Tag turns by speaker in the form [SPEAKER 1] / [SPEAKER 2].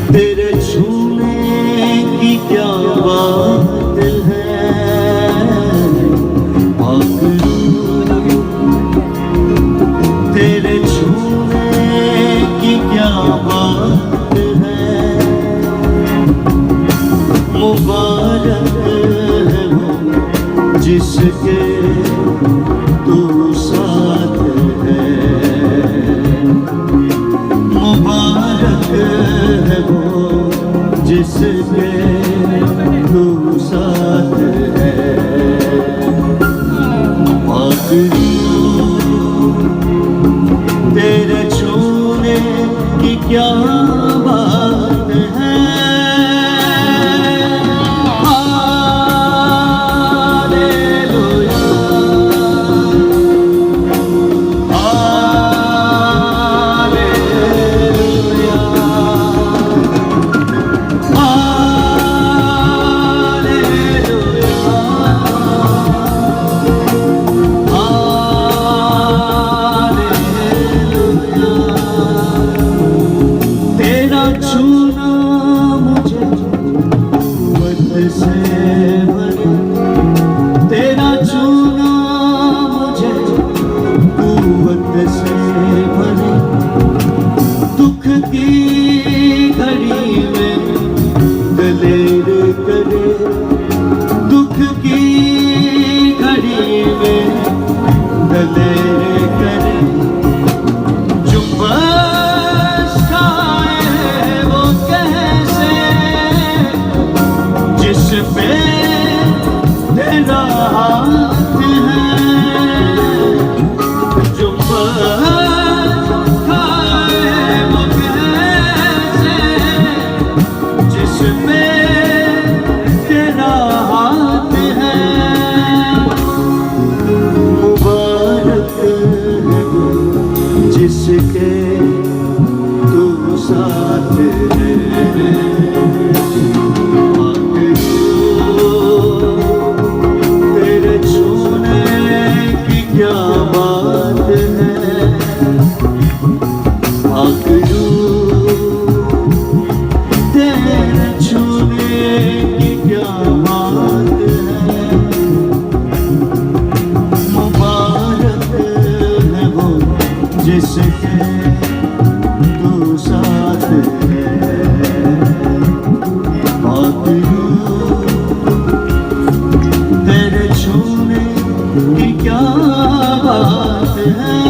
[SPEAKER 1] तेरे छूने की क्या बात है पागलू, तेरे छूने की क्या बात है। मुबारक है वो जिसके तू साथ है, मुबारक है वो जिसके तू साथ है। पागलू, तेरे छूने की क्या बात है। छूना मुझे कुव्वत से भरे, तेरा छूना मुझे कुव्वत से भरे। दुख की घड़ी में दलेर करे, दुख की घड़ी में दलेर करे। तेरा हाथ है जो खाए वो कैसे, जिसमें तेरा हाथ है। मुबारक है वो जिसके तू साथ है। जिसके तू साथ है। पागलू, तेरे छूने की क्या बात है।